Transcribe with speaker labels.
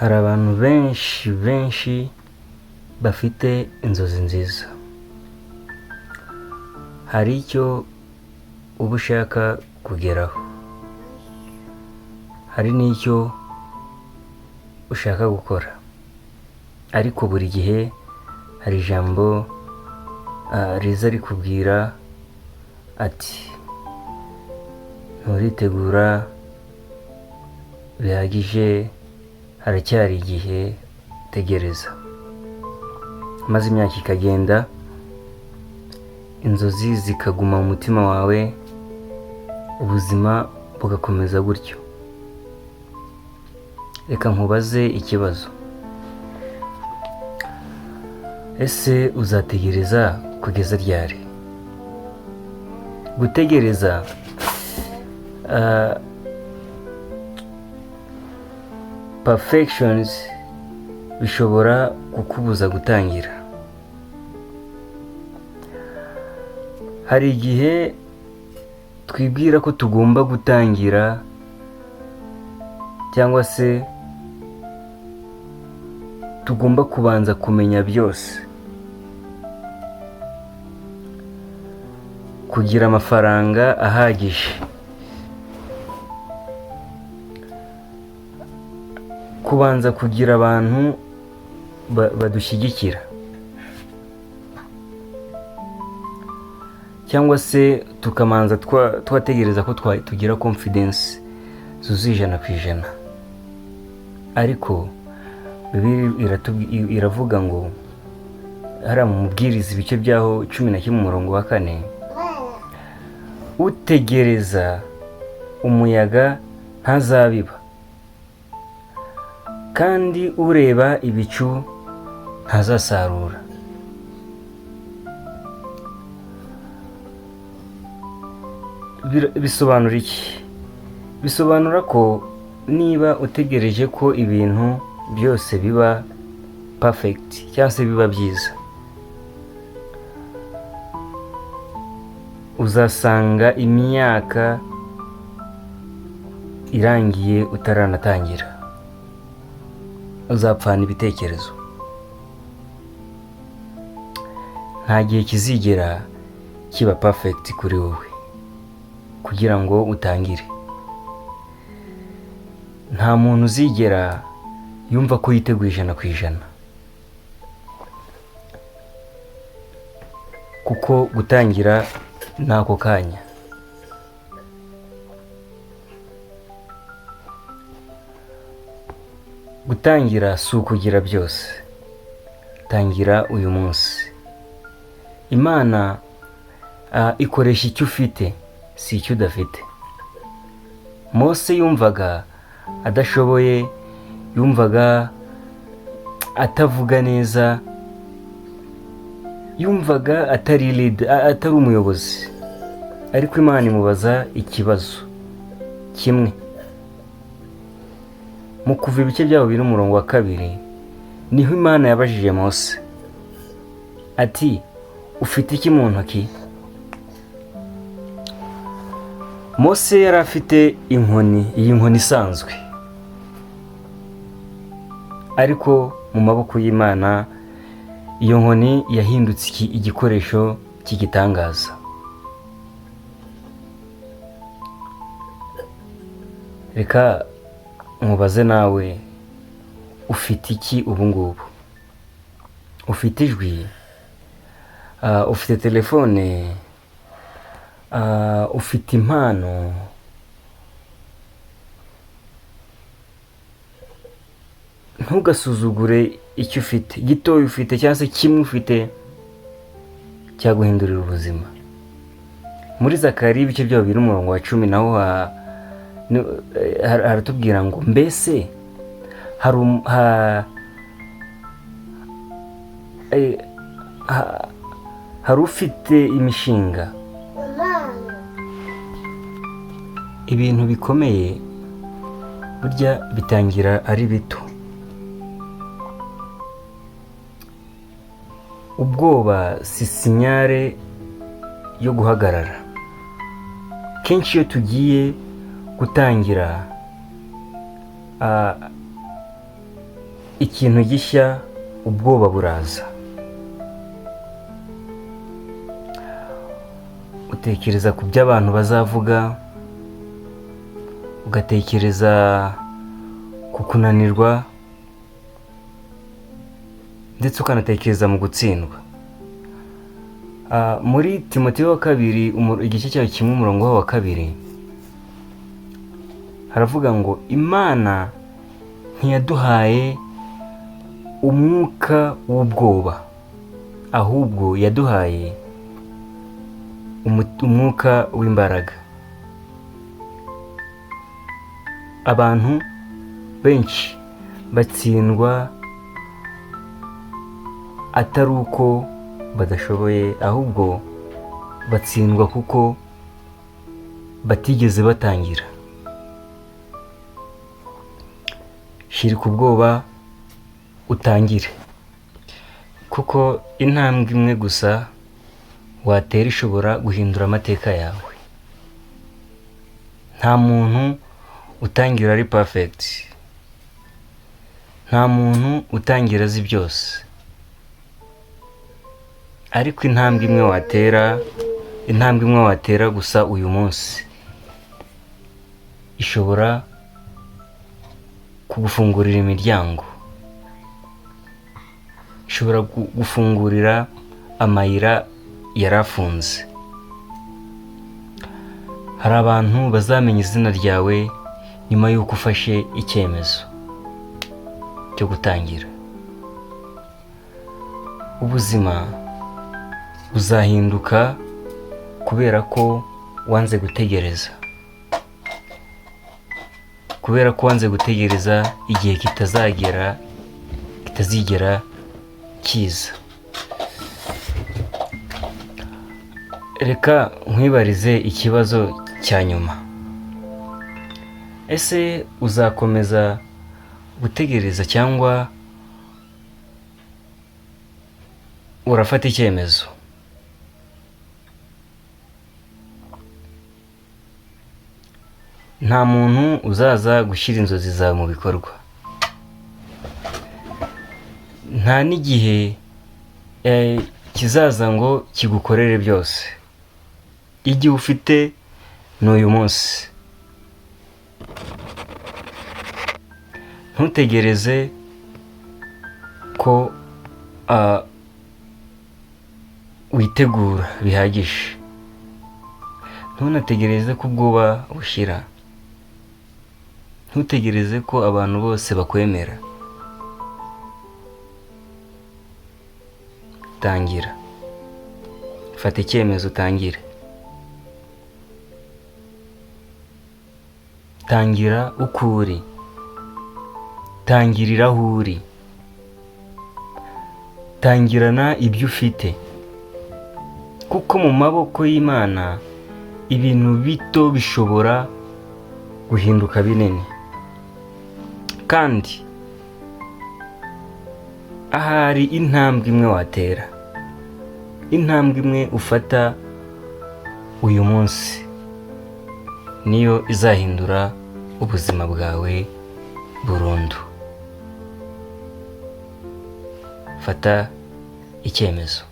Speaker 1: Hari abantu benshi bafite inzozi nziza. Hari icyo uba ushaka kugeraho, hari n'icyo ushaka gukora, ariko buri gihe hari ijambo riza rikubwira ati nturitegura bihagije, haracyari igihe, tegereza. Maze imyaka ikagenda, inzozi zikaguma mu mutima wawe, ubuzima bugakomeza gutyo. Reka nkubaze ikibazo: ese uzategereza kugeza ryari? Gutegereza perfections bishobora kukubuza gutangira. Hari igihe twibwira ko tugomba gutangira, cyangwa se tugomba kubanza kumenya byose, kugira amafaranga ahagije, kubanza kugira abantu badushyigikira, cyangwa se tukamanza twategereza ko tugira confidence zuzuye 100%. Ariko Bibiliya iravuga ngo, hariya mu Mubwiriza ibice byaho 11:4, utegereza umuyaga ntazabiba, kandi ureba ibicu ntazasarura. Bisobanura iki? Bisobanura ko niba utegereje ko ibintu byose biba perfect cyangwa se biba byiza, uzasanga imyaka irangiye utaranatangira, uzapfana ibitekerezo. Nta gihe kizigera kiba perfect kuri wowe kugira ngo utangire. Nta muntu uzigera yumva ko yiteguye 100%, kuko gutangira ni ako kanya. Gutangira si ukugira byose. Tangira uyu munsi. Imana ikoresha icyo ufite, si icyo udafite. Mose yumvaga adashoboye, yumvaga atavuga neza, yumvaga atari umuyobozi. Ariko Imana imubaza ikibazo kimwe. Mu Kuva ibice byaho 2:2 niho Imana yabajije Mose ati, ufite iki mu ntoki? Mose yari afite inkoni, iyi nkoni isanzwe, ariko mu maboko y'Imana iyo nkoni yahindutse igikoresho cy'igitangaza. Reka nkubaze nawe, ufite iki ubu ngubu? Ufite ijwi? Ufite telefone? Ufite impano? Ntugasuzugure icyo ufite, gitoya ufite cyangwa se kimwe ufite cyaguhindurira ubuzima. Muri Zakariya ibice byaho 2:10 naho haratubwira ngo, mbese hari ufite imishinga? Ibintu bikomeye burya bitangira ari bito. Ubwoba si sinyare yo guhagarara. Kenshi iyo tugiye gutangira ikintu gishya ubwoba buraza. Utekereza ku byo abantu bazavuga, ugatekereza ku kunanirwa, ndetse ukanatekereza mu gutsindwa. Muri Timoteyo wa kabiri igice cyayo kimwe umurongo wa 2 haravuga ngo Imana ntiyaduhaye umwuka w'ubwoba, ahubwo yaduhaye umwuka w'imbaraga. Abantu benshi batsindwa atari uko badashoboye, ahubwo batsindwa kuko batigeze batangira. Shirika ubwoba utangire, kuko intambwe imwe gusa watera ishobora guhindura amateka yawe. Nta muntu utangira ari perfect, nta muntu utangira azi byose, ariko intambwe imwe watera gusa uyu munsi ishobora kugufungurira imiryango, ishobora gufungurira amayira yarafunze. Hari abantu bazamenya izina ryawe nyuma y'uko ufashe icyemezo cyo gutangira. Ubuzima buzahinduka kubera ko wanze gutegereza, kubera ko wanze gutegereza igihe kitazigera kiza. Reka nkwibarize ikibazo cya nyuma. Ese uzakomeza gutegereza cyangwa urafata icyemezo? Nta muntu uzaza gushyira inzozi zawe mu bikorwa. Nta n'igihe kizaza ngo kigukorere byose. Igihe ufite ni uyu munsi. Ntutegereze ko witegura bihagije. Ntunategereze ko ubwoba bushira. Ntutegereze ko abantu bose bakwemera. Tangira. Fata icyemezo utangire. Tangira uko uri. Tangirira aho uri. Tangirana ibyo ufite. Kuko mu maboko y'Imana ibintu bito bishobora guhinduka binini. Kandi ahari intambwe imwe watera, intambwe imwe ufata uyu munsi, niyo izahindura ubuzima bwawe burundu. Fata icyemezo.